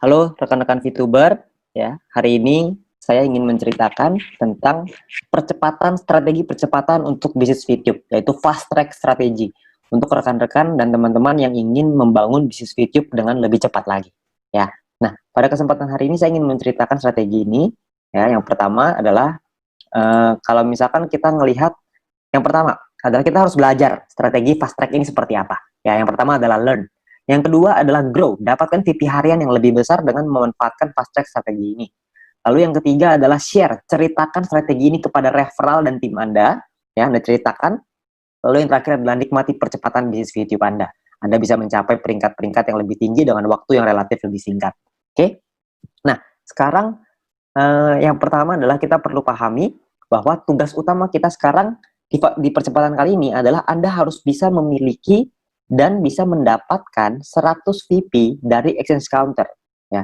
Halo rekan-rekan VTuber, ya. Hari ini saya ingin menceritakan tentang strategi percepatan untuk bisnis VTube, yaitu fast track strategi untuk rekan-rekan dan teman-teman yang ingin membangun bisnis VTube dengan lebih cepat lagi, ya. Nah, pada kesempatan hari ini saya ingin menceritakan strategi ini, ya. Yang pertama adalah kalau misalkan kita ngelihat, yang pertama adalah kita harus belajar strategi fast track ini seperti apa. Ya, yang pertama adalah learn. Yang kedua adalah grow, dapatkan VP harian yang lebih besar dengan memanfaatkan fast track strategi ini. Lalu yang ketiga adalah share, ceritakan strategi ini kepada referral dan tim Anda, ya, Anda ceritakan. Lalu yang terakhir adalah nikmati percepatan bisnis YouTube Anda. Anda bisa mencapai peringkat-peringkat yang lebih tinggi dengan waktu yang relatif lebih singkat. Oke? Nah, sekarang yang pertama adalah kita perlu pahami bahwa tugas utama kita sekarang di percepatan kali ini adalah Anda harus bisa memiliki dan bisa mendapatkan 100 VP dari exchange counter, ya.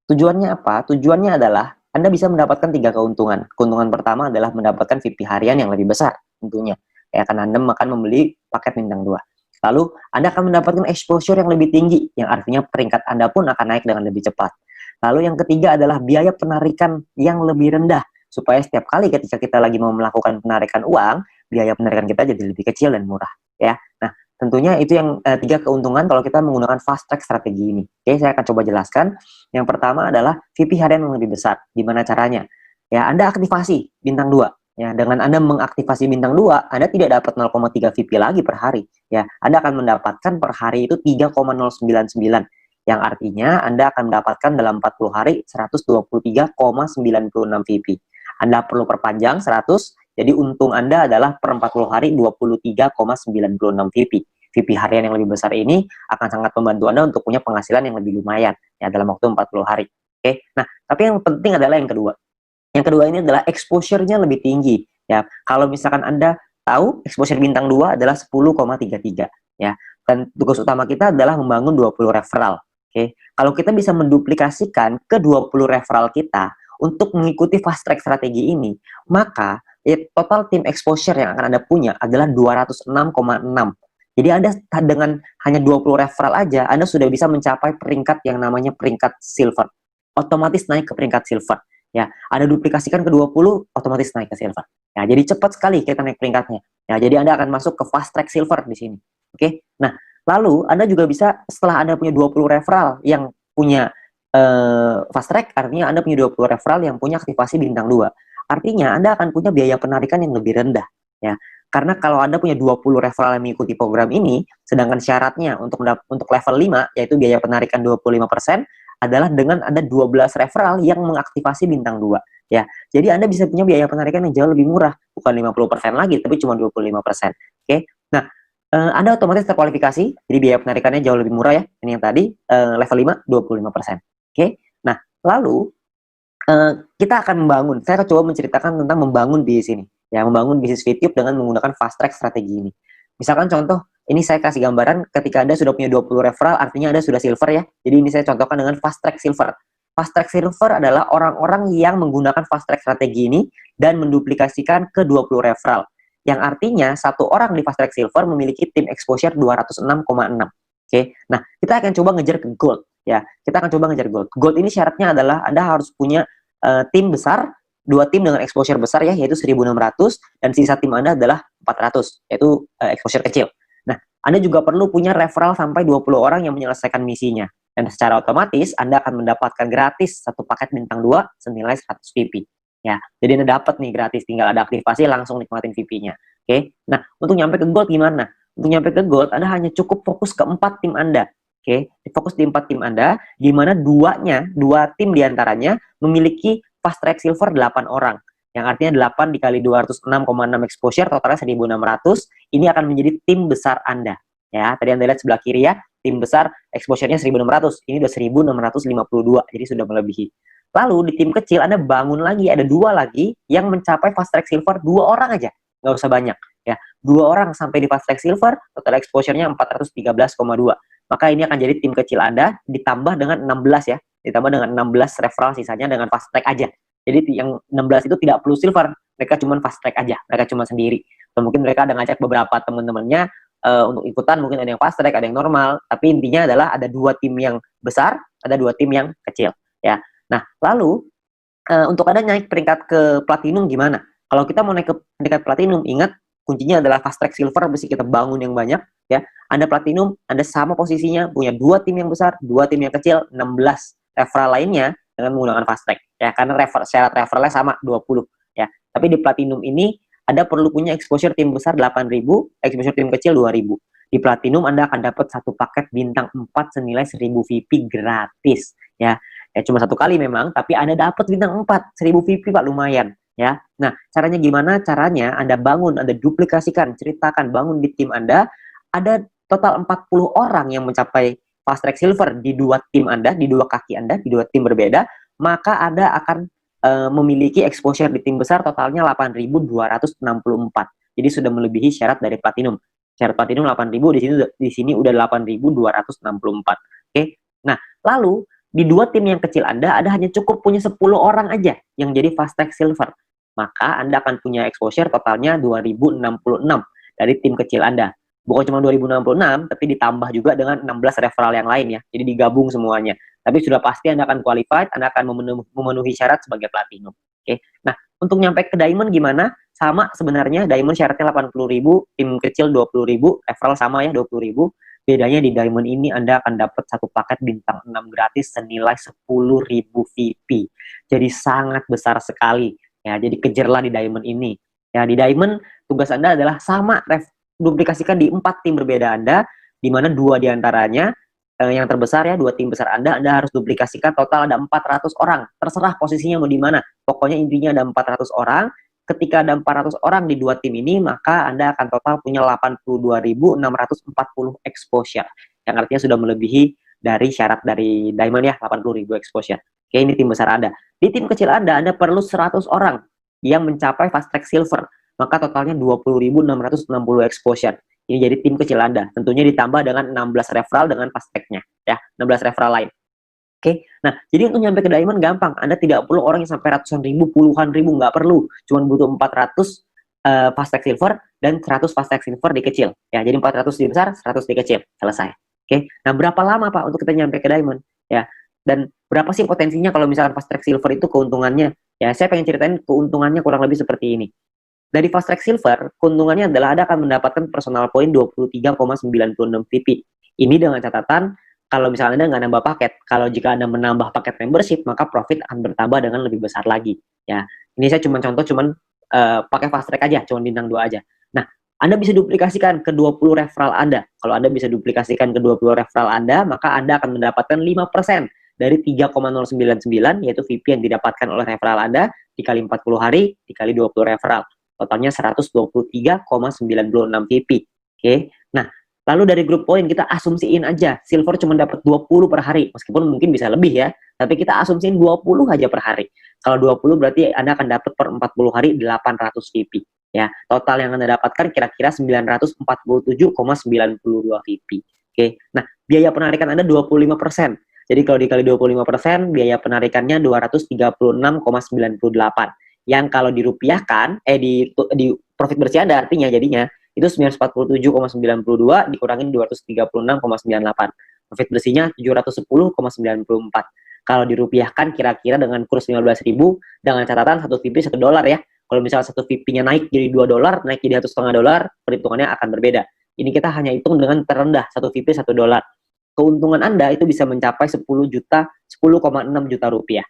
Tujuannya apa? Tujuannya adalah Anda bisa mendapatkan 3 keuntungan. Keuntungan pertama adalah mendapatkan VP harian yang lebih besar tentunya. Ya, karena Anda akan membeli paket bintang 2. Lalu Anda akan mendapatkan exposure yang lebih tinggi, yang artinya peringkat Anda pun akan naik dengan lebih cepat. Lalu yang ketiga adalah biaya penarikan yang lebih rendah, supaya setiap kali ketika kita lagi mau melakukan penarikan uang, biaya penarikan kita jadi lebih kecil dan murah, ya. Nah, tentunya itu yang 3 keuntungan kalau kita menggunakan fast track strategi ini. Oke, saya akan coba jelaskan. Yang pertama adalah VP harian yang lebih besar. Gimana caranya? Ya, Anda aktivasi bintang 2. Ya, dengan Anda mengaktifasi bintang 2, Anda tidak dapat 0,3 VP lagi per hari. Ya, Anda akan mendapatkan per hari itu 3,099. Yang artinya Anda akan mendapatkan dalam 40 hari 123,96 VP. Anda perlu perpanjang 100, jadi untung Anda adalah per 40 hari 23,96 VP. VP harian yang lebih besar ini akan sangat membantu Anda untuk punya penghasilan yang lebih lumayan, ya, dalam waktu 40 hari. Oke, nah, tapi yang penting adalah yang kedua. Yang kedua ini adalah exposure-nya lebih tinggi, ya. Kalau misalkan Anda tahu exposure bintang 2 adalah 10,33, ya. Dan tugas utama kita adalah membangun 20 referral. Oke, kalau kita bisa menduplikasikan ke 20 referral kita untuk mengikuti fast track strategi ini, maka total tim exposure yang akan Anda punya adalah 206,6. Jadi Anda dengan hanya 20 referral aja, Anda sudah bisa mencapai peringkat yang namanya peringkat silver. Otomatis naik ke peringkat silver. Ya, Anda duplikasikan ke 20, otomatis naik ke silver. Ya, jadi cepat sekali kita naik peringkatnya. Ya, jadi Anda akan masuk ke fast track silver di sini. Oke. Nah, lalu Anda juga bisa, setelah Anda punya 20 referral yang punya fast track, artinya Anda punya 20 referral yang punya aktivasi bintang 2. Artinya Anda akan punya biaya penarikan yang lebih rendah, ya. Karena kalau Anda punya 20 referral yang mengikuti program ini, sedangkan syaratnya untuk level 5, yaitu biaya penarikan 25%, adalah dengan ada 12 referral yang mengaktifasi bintang 2, ya. Jadi Anda bisa punya biaya penarikan yang jauh lebih murah, bukan 50% lagi, tapi cuma 25%. Oke. Nah, Anda otomatis terkualifikasi, jadi biaya penarikannya jauh lebih murah, ya. Ini yang tadi, level 5, 25%. Oke. Nah, lalu kita akan membangun, saya akan coba menceritakan tentang membangun bisnis ini, ya, membangun bisnis VTube dengan menggunakan fast track strategi ini. Misalkan contoh, ini saya kasih gambaran ketika Anda sudah punya 20 referral, artinya Anda sudah silver, ya. Jadi ini saya contohkan dengan fast track silver. Fast track silver adalah orang-orang yang menggunakan fast track strategi ini dan menduplikasikan ke 20 referral. Yang artinya satu orang di fast track silver memiliki tim exposure 206,6. Oke. Nah, kita akan coba ngejar ke gold, ya. Kita akan coba ngejar gold. Gold ini syaratnya adalah Anda harus punya tim besar, 2 tim dengan exposure besar, ya, yaitu 1.600, dan sisa tim Anda adalah 400, yaitu exposure kecil. Nah, Anda juga perlu punya referral sampai 20 orang yang menyelesaikan misinya. Dan secara otomatis Anda akan mendapatkan gratis satu paket bintang 2 senilai 100 VP. Ya, jadi Anda dapat nih gratis, tinggal ada aktivasi langsung nikmatin VP-nya. Oke. Nah, untuk nyampe ke gold gimana? Untuk nyampe ke gold, Anda hanya cukup fokus ke 4 tim Anda. Oke, fokus di 4 tim Anda, di mana 2 tim diantaranya memiliki fast track silver 8 orang. Yang artinya 8 dikali 206,6 exposure, totalnya 1.600, ini akan menjadi tim besar Anda. Ya, tadi Anda lihat sebelah kiri, ya, tim besar exposure-nya 1.600, ini udah 1.652, jadi sudah melebihi. Lalu di tim kecil Anda bangun lagi, ada 2 lagi yang mencapai fast track silver 2 orang aja, nggak usah banyak, ya. 2 orang sampai di fast track silver, total exposure-nya 413,2. Maka ini akan jadi tim kecil Anda ditambah dengan 16, ya. Ditambah dengan 16 referral sisanya dengan fast track aja. Jadi yang 16 itu tidak perlu silver, mereka cuma fast track aja, mereka cuma sendiri. Atau mungkin mereka ada ngajak beberapa teman-temannya untuk ikutan, mungkin ada yang fast track, ada yang normal, tapi intinya adalah ada 2 tim yang besar ada 2 tim yang kecil ya. Nah, lalu untuk Anda naik peringkat ke platinum gimana? Kalau kita mau naik ke peringkat platinum, ingat kuncinya adalah fast track silver, mesti kita bangun yang banyak ya. Anda platinum, Anda sama posisinya, punya 2 tim yang besar, 2 tim yang kecil, 16 referral lainnya dengan menggunakan fast track ya, karena syarat referralnya sama 20 ya. Tapi di platinum ini Anda perlu punya exposure tim besar 8.000, exposure tim kecil 2.000. Di platinum Anda akan dapat satu paket bintang 4 senilai 1.000 VIP gratis ya. Ya cuma 1 kali memang, tapi Anda dapat bintang 4, 1.000 VIP Pak, lumayan ya. Nah, caranya gimana? Caranya Anda bangun, Anda duplikasikan, ceritakan, bangun di tim Anda, ada total 40 orang yang mencapai fast track silver di 2 tim Anda, di 2 kaki Anda, di 2 tim berbeda, maka Anda akan memiliki exposure di tim besar totalnya 8.264. Jadi sudah melebihi syarat dari platinum. Syarat platinum 8.000, di sini udah 8.264. Oke. Nah, lalu di 2 tim yang kecil Anda hanya cukup punya 10 orang aja yang jadi fast track silver. Maka Anda akan punya exposure totalnya 2066 dari tim kecil Anda. Bukan cuma 2066, tapi ditambah juga dengan 16 referral yang lain ya. Jadi digabung semuanya. Tapi sudah pasti Anda akan qualified, Anda akan memenuhi syarat sebagai platinum. Oke. Nah, untuk nyampe ke diamond gimana? Sama sebenarnya, diamond syaratnya 80.000, tim kecil 20.000, referral sama ya 20.000. Bedanya di diamond ini Anda akan dapat satu paket bintang 6 gratis senilai 10.000 VIP. Jadi sangat besar sekali. Ya, jadi kejarlah di diamond ini. Ya, di diamond tugas Anda adalah sama duplikasikan di 4 tim berbeda Anda, di mana 2 diantaranya yang terbesar ya, 2 tim besar Anda harus duplikasikan, total ada 400 orang. Terserah posisinya mau di mana. Pokoknya intinya ada 400 orang. Ketika ada 400 orang di 2 tim ini, maka Anda akan total punya 82.640 exposure. Yang artinya sudah melebihi dari syarat dari diamond ya, 80.000 exposure. Oke, ini tim besar Anda. Di tim kecil Anda perlu 100 orang yang mencapai fast track silver. Maka totalnya 20.660 exposure. Ini jadi tim kecil Anda. Tentunya ditambah dengan 16 referral dengan fast track-nya ya, 16 referral lain. Oke, nah jadi untuk nyampe ke diamond gampang. Anda tidak perlu orang yang sampai ratusan ribu, puluhan ribu, nggak perlu. Cuman butuh 400 fast track silver dan 100 fast track silver di kecil. Ya, jadi 400 di besar, 100 di kecil. Selesai. Oke, nah berapa lama Pak untuk kita nyampe ke diamond? Ya, dan berapa sih potensinya kalau misalkan fast track silver itu keuntungannya? Ya, saya pengen ceritain keuntungannya kurang lebih seperti ini. Dari fast track silver, keuntungannya adalah Anda akan mendapatkan personal point 23,96 VP. Ini dengan catatan, kalau misalnya Anda nggak nambah paket, kalau jika Anda menambah paket membership, maka profit akan bertambah dengan lebih besar lagi. Ya, ini saya cuma contoh, pakai fast track aja, cuma bintang 2 aja. Nah, Anda bisa duplikasikan ke 20 referral Anda. Kalau Anda bisa duplikasikan ke 20 referral Anda, maka Anda akan mendapatkan 5% dari 3,099, yaitu VP yang didapatkan oleh referral Anda, dikali 40 hari, dikali 20 referral. Totalnya 123,96 VP. Oke. Nah, lalu dari grup poin kita asumsiin aja silver cuma dapat 20 per hari. Meskipun mungkin bisa lebih ya, tapi kita asumsiin 20 aja per hari. Kalau 20 berarti Anda akan dapat per 40 hari 800 VP. Ya, total yang Anda dapatkan kira-kira 947,92 VP. Oke. Nah, biaya penarikan Anda 25%. Jadi kalau dikali 25%, biaya penarikannya 236,98. Yang kalau dirupiahkan, di profit bersih Anda artinya jadinya, itu 947,92 dikurangin 236,98. Profit bersihnya 710,94. Kalau dirupiahkan kira-kira dengan kurs 15.000, dengan catatan 1 VP 1 dolar ya. Kalau misalnya 1 VP-nya naik jadi 2 dolar, naik jadi 1,5 dolar, perhitungannya akan berbeda. Ini kita hanya hitung dengan terendah, 1 VP 1 dolar. Keuntungan Anda itu bisa mencapai 10,6 juta rupiah.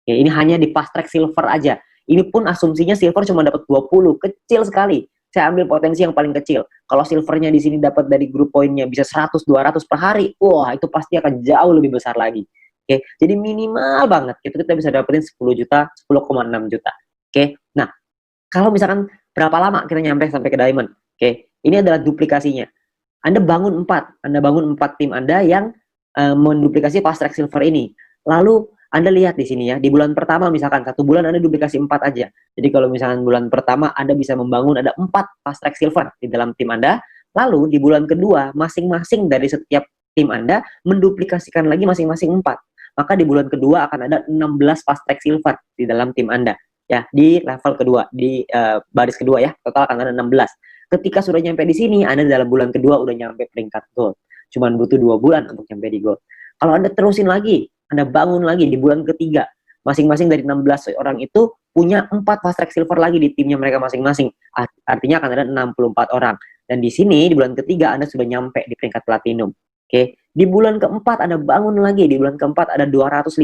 Ya, ini hanya di fast track silver aja. Ini pun asumsinya silver cuma dapat 20, kecil sekali. Saya ambil potensi yang paling kecil. Kalau silvernya di sini dapat dari grup poinnya bisa 100, 200 per hari, wah itu pasti akan jauh lebih besar lagi. Oke, jadi minimal banget itu kita bisa dapetin 10 juta, 10,6 juta. Oke, nah kalau misalkan berapa lama kita nyampe sampai ke diamond? Oke, ini adalah duplikasinya. Anda bangun 4 tim Anda yang menduplikasi fast track silver ini. Lalu Anda lihat di sini ya, di bulan pertama misalkan 1 bulan Anda duplikasi 4 aja. Jadi kalau misalkan bulan pertama Anda bisa membangun ada 4 fast track silver di dalam tim Anda. Lalu di bulan kedua masing-masing dari setiap tim Anda menduplikasikan lagi masing-masing 4. Maka di bulan kedua akan ada 16 fast track silver di dalam tim Anda. Ya, di level kedua, di baris kedua ya, total akan ada 16. Ketika sudah nyampe di sini, Anda dalam bulan kedua udah nyampe peringkat gold. Cuman butuh 2 bulan untuk nyampe di gold. Kalau Anda terusin lagi, Anda bangun lagi di bulan ketiga. Masing-masing dari 16 orang itu punya 4 fast track silver lagi di timnya mereka masing-masing. Artinya akan ada 64 orang. Dan di sini di bulan ketiga Anda sudah nyampe di peringkat platinum. Oke, di bulan keempat Anda bangun lagi. Di bulan keempat ada 256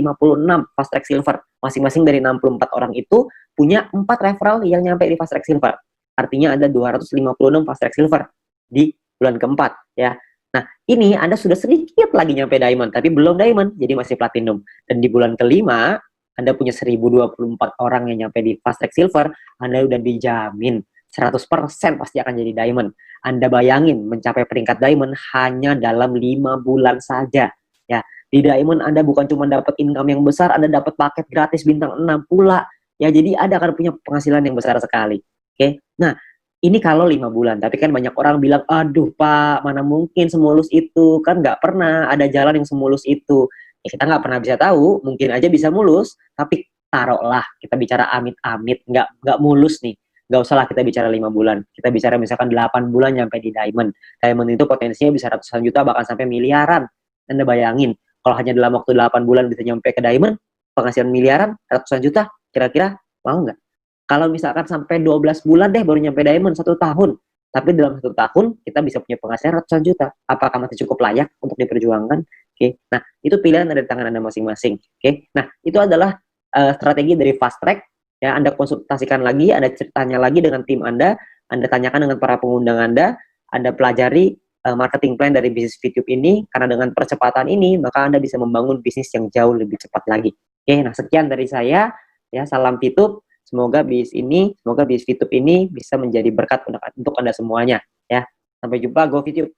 fast track silver. Masing-masing dari 64 orang itu punya 4 referral yang nyampe di fast track silver. Artinya ada 256 fast track silver di bulan keempat ya. Nah, ini Anda sudah sedikit lagi nyampe diamond, tapi belum diamond, jadi masih platinum. Dan di bulan kelima, Anda punya 1024 orang yang nyampe di fast track silver, Anda udah dijamin 100% pasti akan jadi diamond. Anda bayangin mencapai peringkat diamond hanya dalam 5 bulan saja. Ya, di diamond Anda bukan cuma dapat income yang besar, Anda dapat paket gratis bintang 6 pula. Ya, jadi Anda akan punya penghasilan yang besar sekali. Oke. Nah, ini kalau 5 bulan, tapi kan banyak orang bilang, aduh Pak, mana mungkin semulus itu, kan nggak pernah ada jalan yang semulus itu. Ya kita nggak pernah bisa tahu, mungkin aja bisa mulus, tapi taruhlah kita bicara amit-amit, nggak mulus nih. Nggak usah lah kita bicara 5 bulan, kita bicara misalkan 8 bulan nyampe di diamond. Diamond itu potensinya bisa ratusan juta, bahkan sampai miliaran. Anda bayangin, kalau hanya dalam waktu 8 bulan bisa nyampe ke diamond, penghasilan miliaran, ratusan juta, kira-kira mau nggak? Kalau misalkan sampai 12 bulan deh baru nyampe diamond 1 tahun. Tapi dalam 1 tahun kita bisa punya penghasilan ratusan juta. Apakah masih cukup layak untuk diperjuangkan? Oke. Nah, itu pilihan ada di tangan Anda masing-masing. Oke. Nah, itu adalah strategi dari fast track. Ya, Anda konsultasikan lagi, Anda ceritanya lagi dengan tim Anda tanyakan dengan para pengundang Anda pelajari marketing plan dari bisnis VTube ini, karena dengan percepatan ini maka Anda bisa membangun bisnis yang jauh lebih cepat lagi. Oke, nah sekian dari saya. Ya, salam VTube. Semoga bisnis VTube ini bisa menjadi berkat untuk Anda semuanya ya. Sampai jumpa, go VTube.